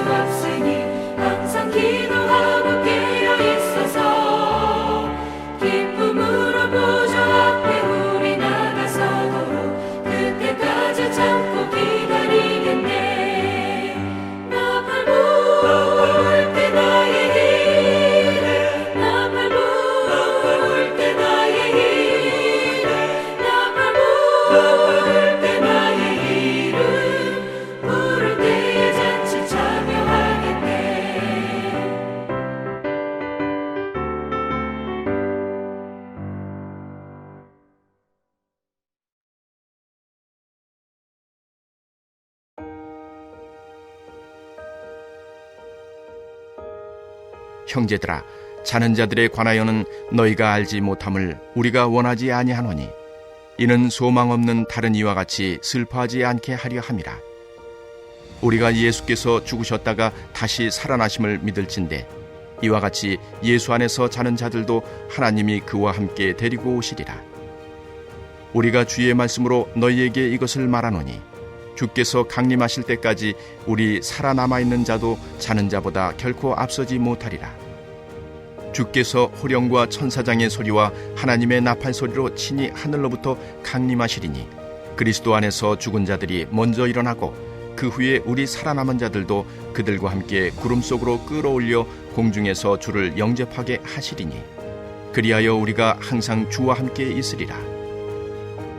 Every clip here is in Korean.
없으니 항상 기도하고 깨어 있어서 기쁨으로 보좌 앞에 우리 나가서도록 그때까지 참고 기다리겠네. 나 밟을 때 나의 일에 나 밟을 때 나의 일에 나 밟을 때 나의 이름 부를 때에 잔치 참여하겠네. 형제들아, 자는 자들에 관하여는 너희가 알지 못함을 우리가 원하지 아니하노니 이는 소망 없는 다른 이와 같이 슬퍼하지 않게 하려 함이라. 우리가 예수께서 죽으셨다가 다시 살아나심을 믿을진대 이와 같이 예수 안에서 자는 자들도 하나님이 그와 함께 데리고 오시리라. 우리가 주의 말씀으로 너희에게 이것을 말하노니 주께서 강림하실 때까지 우리 살아남아 있는 자도 자는 자보다 결코 앞서지 못하리라. 주께서 호령과 천사장의 소리와 하나님의 나팔 소리로 친히 하늘로부터 강림하시리니 그리스도 안에서 죽은 자들이 먼저 일어나고 그 후에 우리 살아남은 자들도 그들과 함께 구름 속으로 끌어올려 공중에서 주를 영접하게 하시리니 그리하여 우리가 항상 주와 함께 있으리라.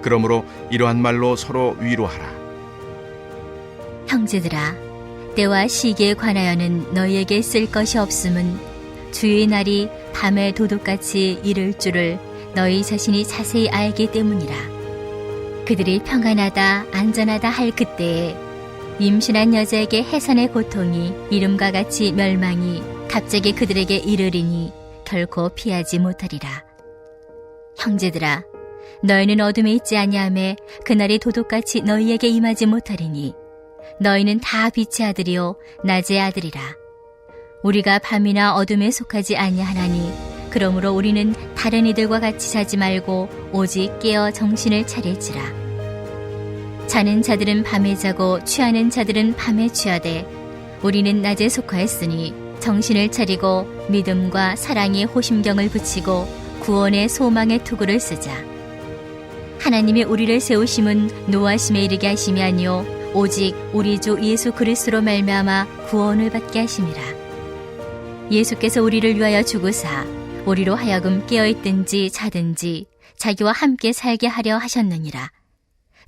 그러므로 이러한 말로 서로 위로하라. 형제들아, 때와 시기에 관하여는 너희에게 쓸 것이 없음은 주의 날이 밤의 도둑같이 이를 줄을 너희 자신이 자세히 알기 때문이라. 그들이 평안하다 안전하다 할 그때에 임신한 여자에게 해산의 고통이 이름과 같이 멸망이 갑자기 그들에게 이르리니 결코 피하지 못하리라. 형제들아, 너희는 어둠에 있지 아니하매 그날이 도둑같이 너희에게 임하지 못하리니 너희는 다 빛의 아들이요 낮의 아들이라. 우리가 밤이나 어둠에 속하지 아니하나니 그러므로 우리는 다른 이들과 같이 자지 말고 오직 깨어 정신을 차릴지라. 자는 자들은 밤에 자고 취하는 자들은 밤에 취하되 우리는 낮에 속하였으니 정신을 차리고 믿음과 사랑의 호심경을 붙이고 구원의 소망의 투구를 쓰자. 하나님이 우리를 세우심은 노하심에 이르게 하심이 아니요 오직 우리 주 예수 그리스도로 말미암아 구원을 받게 하심이라. 예수께서 우리를 위하여 죽으사 우리로 하여금 깨어있든지 자든지 자기와 함께 살게 하려 하셨느니라.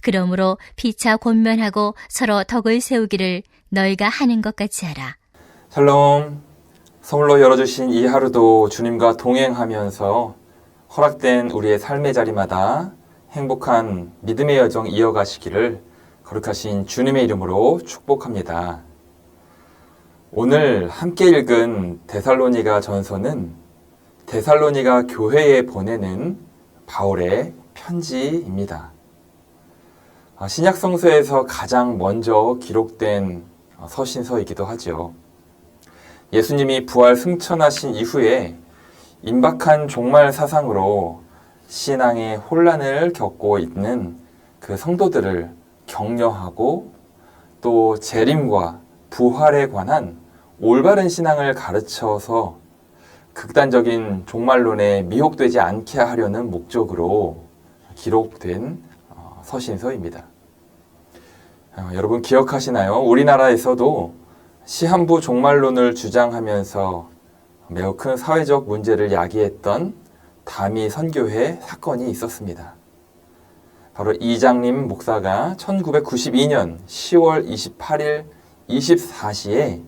그러므로 피차 권면하고 서로 덕을 세우기를 너희가 하는 것 같이 하라. 샬롬. 선물로 열어주신 이 하루도 주님과 동행하면서 허락된 우리의 삶의 자리마다 행복한 믿음의 여정 이어가시기를 거룩하신 주님의 이름으로 축복합니다. 오늘 함께 읽은 데살로니가 전서는 데살로니가 교회에 보내는 바울의 편지입니다. 신약 성서에서 가장 먼저 기록된 서신서이기도 하죠. 예수님이 부활 승천하신 이후에 임박한 종말 사상으로 신앙의 혼란을 겪고 있는 그 성도들을 격려하고 또 재림과 부활에 관한 올바른 신앙을 가르쳐서 극단적인 종말론에 미혹되지 않게 하려는 목적으로 기록된 서신서입니다. 여러분 기억하시나요? 우리나라에서도 시한부 종말론을 주장하면서 매우 큰 사회적 문제를 야기했던 다미 선교회 사건이 있었습니다. 바로 이장림 목사가 1992년 10월 28일 24시에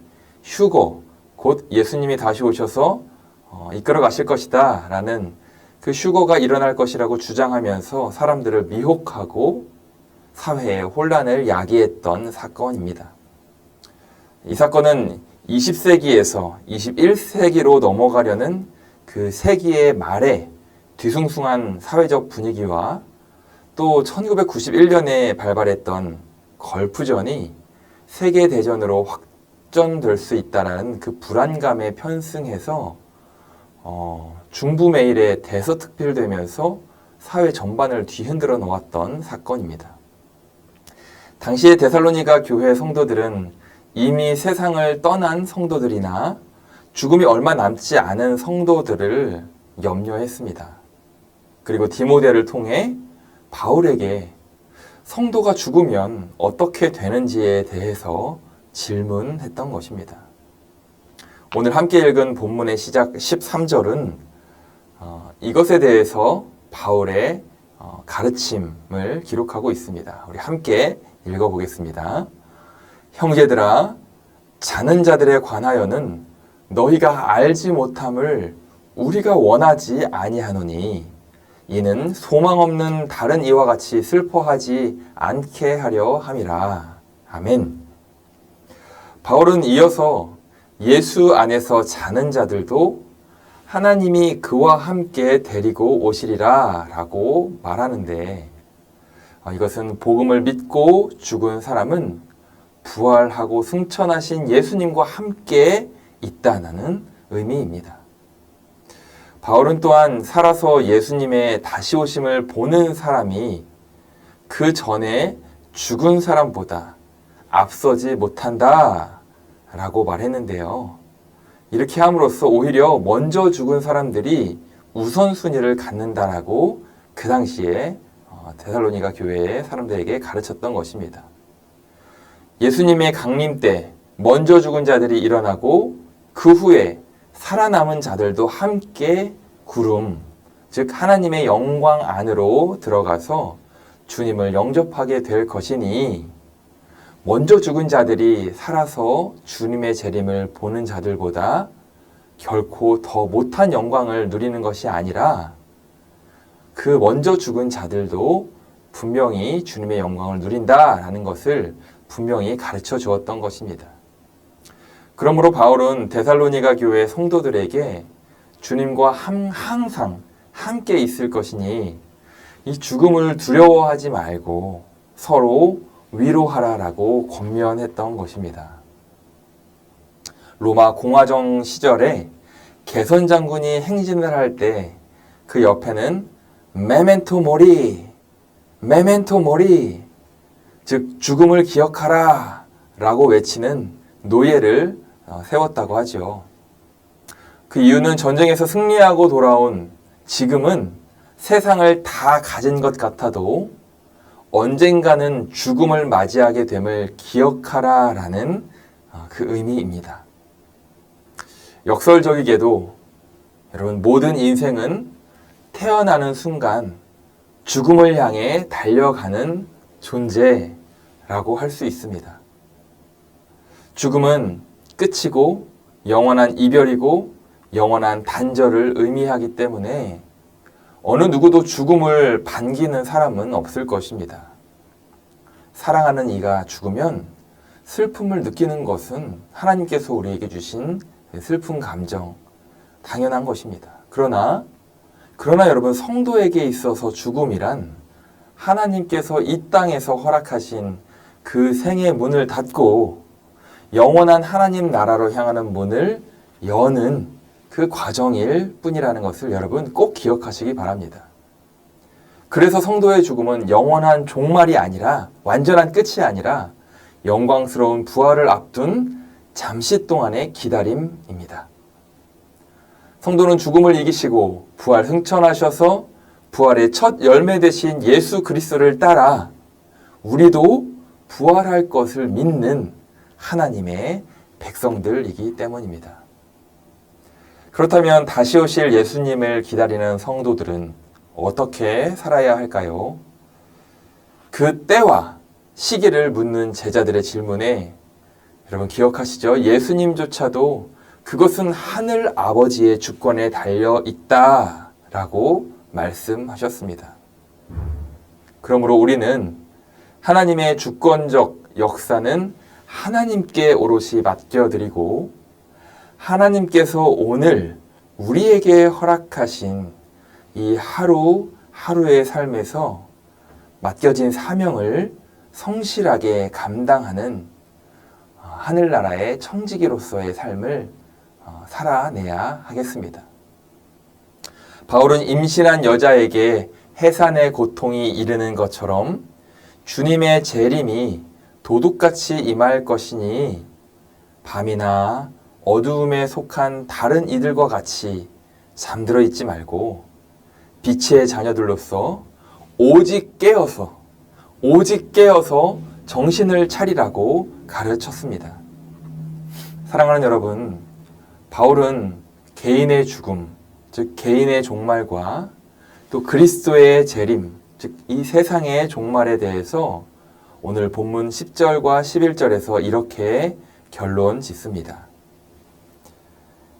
휴거, 곧 예수님이 다시 오셔서 이끌어 가실 것이다 라는 그 휴거가 일어날 것이라고 주장하면서 사람들을 미혹하고 사회의 혼란을 야기했던 사건입니다. 이 사건은 20세기에서 21세기로 넘어가려는 그 세기의 말에 뒤숭숭한 사회적 분위기와 또 1991년에 발발했던 걸프전이 세계대전으로 확전될 수 있다는 그 불안감에 편승해서 중부메일에 대서특필되면서 사회 전반을 뒤흔들어 놓았던 사건입니다. 당시에 데살로니가 교회 성도들은 이미 세상을 떠난 성도들이나 죽음이 얼마 남지 않은 성도들을 염려했습니다. 그리고 디모데를 통해 바울에게 성도가 죽으면 어떻게 되는지에 대해서 질문했던 것입니다. 오늘 함께 읽은 본문의 시작 13절은 이것에 대해서 바울의 가르침을 기록하고 있습니다. 우리 함께 읽어보겠습니다. 형제들아, 자는 자들에 관하여는 너희가 알지 못함을 우리가 원하지 아니하노니 이는 소망 없는 다른 이와 같이 슬퍼하지 않게 하려 함이라. 아멘. 바울은 이어서 예수 안에서 자는 자들도 하나님이 그와 함께 데리고 오시리라 라고 말하는데, 이것은 복음을 믿고 죽은 사람은 부활하고 승천하신 예수님과 함께 있다는 의미입니다. 바울은 또한 살아서 예수님의 다시 오심을 보는 사람이 그 전에 죽은 사람보다 앞서지 못한다 라고 말했는데요. 이렇게 함으로써 오히려 먼저 죽은 사람들이 우선순위를 갖는다라고 그 당시에 데살로니가 교회의 사람들에게 가르쳤던 것입니다. 예수님의 강림 때 먼저 죽은 자들이 일어나고 그 후에 살아남은 자들도 함께 구름, 즉 하나님의 영광 안으로 들어가서 주님을 영접하게 될 것이니, 먼저 죽은 자들이 살아서 주님의 재림을 보는 자들보다 결코 더 못한 영광을 누리는 것이 아니라 그 먼저 죽은 자들도 분명히 주님의 영광을 누린다라는 것을 분명히 가르쳐 주었던 것입니다. 그러므로 바울은 데살로니가 교회 성도들에게 주님과 항상 함께 있을 것이니 이 죽음을 두려워하지 말고 서로 위로하라라고 권면했던 것입니다. 로마 공화정 시절에 개선 장군이 행진을 할 때 그 옆에는 메멘토 모리, 메멘토 모리, 즉 죽음을 기억하라 라고 외치는 노예를 세웠다고 하죠. 그 이유는 전쟁에서 승리하고 돌아온 지금은 세상을 다 가진 것 같아도 언젠가는 죽음을 맞이하게 됨을 기억하라 라는 그 의미입니다. 역설적이게도 여러분, 모든 인생은 태어나는 순간 죽음을 향해 달려가는 존재라고 할 수 있습니다. 죽음은 끝이고 영원한 이별이고 영원한 단절을 의미하기 때문에 어느 누구도 죽음을 반기는 사람은 없을 것입니다. 사랑하는 이가 죽으면 슬픔을 느끼는 것은 하나님께서 우리에게 주신 슬픈 감정, 당연한 것입니다. 그러나 여러분, 성도에게 있어서 죽음이란 하나님께서 이 땅에서 허락하신 그 생의 문을 닫고 영원한 하나님 나라로 향하는 문을 여는 그 과정일 뿐이라는 것을 여러분 꼭 기억하시기 바랍니다. 그래서 성도의 죽음은 영원한 종말이 아니라, 완전한 끝이 아니라 영광스러운 부활을 앞둔 잠시 동안의 기다림입니다. 성도는 죽음을 이기시고 부활 승천하셔서 부활의 첫 열매 되신 예수 그리스도를 따라 우리도 부활할 것을 믿는 하나님의 백성들이기 때문입니다. 그렇다면 다시 오실 예수님을 기다리는 성도들은 어떻게 살아야 할까요? 그 때와 시기를 묻는 제자들의 질문에 여러분 기억하시죠? 예수님조차도 그것은 하늘 아버지의 주권에 달려 있다라고 말씀하셨습니다. 그러므로 우리는 하나님의 주권적 역사는 하나님께 오롯이 맡겨드리고 하나님께서 오늘 우리에게 허락하신 이 하루하루의 삶에서 맡겨진 사명을 성실하게 감당하는 하늘나라의 청지기로서의 삶을 살아내야 하겠습니다. 바울은 임신한 여자에게 해산의 고통이 이르는 것처럼 주님의 재림이 도둑같이 임할 것이니 밤이나 어두움에 속한 다른 이들과 같이 잠들어 있지 말고 빛의 자녀들로서 오직 깨어서 정신을 차리라고 가르쳤습니다. 사랑하는 여러분, 바울은 개인의 죽음, 즉 개인의 종말과 또 그리스도의 재림, 즉 이 세상의 종말에 대해서 오늘 본문 10절과 11절에서 이렇게 결론 짓습니다.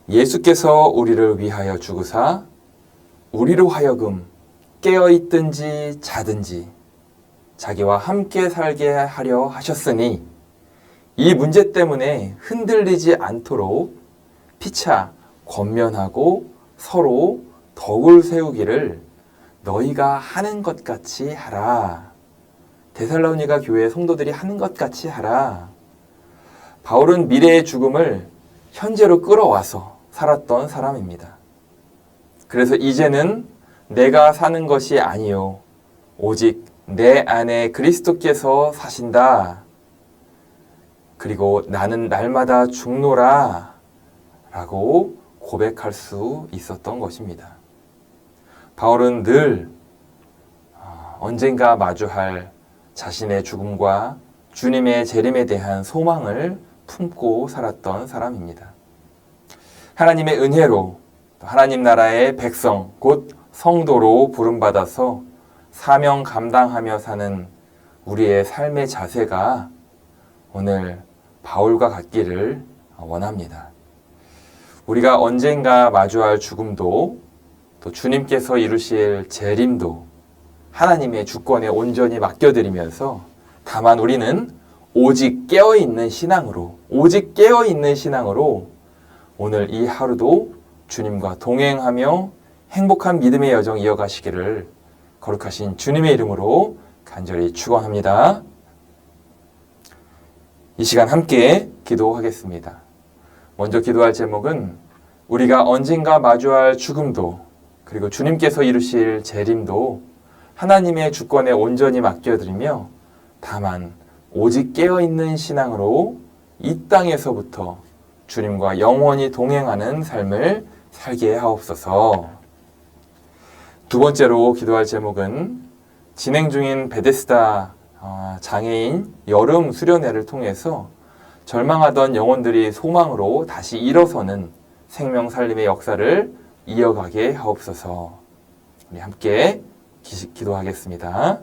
예수께서 우리를 위하여 죽으사 우리로 하여금 깨어있든지 자든지 자기와 함께 살게 하려 하셨으니 이 문제 때문에 흔들리지 않도록 피차 권면하고 서로 덕을 세우기를 너희가 하는 것 같이 하라. 데살로니가 교회 성도들이 하는 것 같이 하라. 바울은 미래의 죽음을 현재로 끌어와서 살았던 사람입니다. 그래서 이제는 내가 사는 것이 아니요 오직 내 안에 그리스도께서 사신다. 그리고 나는 날마다 죽노라 라고 고백할 수 있었던 것입니다. 바울은 늘 언젠가 마주할 자신의 죽음과 주님의 재림에 대한 소망을 품고 살았던 사람입니다. 하나님의 은혜로 하나님 나라의 백성, 곧 성도로 부름받아서 사명 감당하며 사는 우리의 삶의 자세가 오늘 바울과 같기를 원합니다. 우리가 언젠가 마주할 죽음도 또 주님께서 이루실 재림도 하나님의 주권에 온전히 맡겨드리면서 다만 우리는 오직 깨어있는 신앙으로 오늘 이 하루도 주님과 동행하며 행복한 믿음의 여정 이어가시기를 거룩하신 주님의 이름으로 간절히 축원합니다. 이 시간 함께 기도하겠습니다. 먼저 기도할 제목은 우리가 언젠가 마주할 죽음도 그리고 주님께서 이루실 재림도 하나님의 주권에 온전히 맡겨드리며 다만 오직 깨어있는 신앙으로 이 땅에서부터 주님과 영원히 동행하는 삶을 살게 하옵소서. 두 번째로 기도할 제목은 진행 중인 베데스다 장애인 여름 수련회를 통해서 절망하던 영혼들이 소망으로 다시 일어서는 생명 살림의 역사를 이어가게 하옵소서. 우리 함께 기도하겠습니다.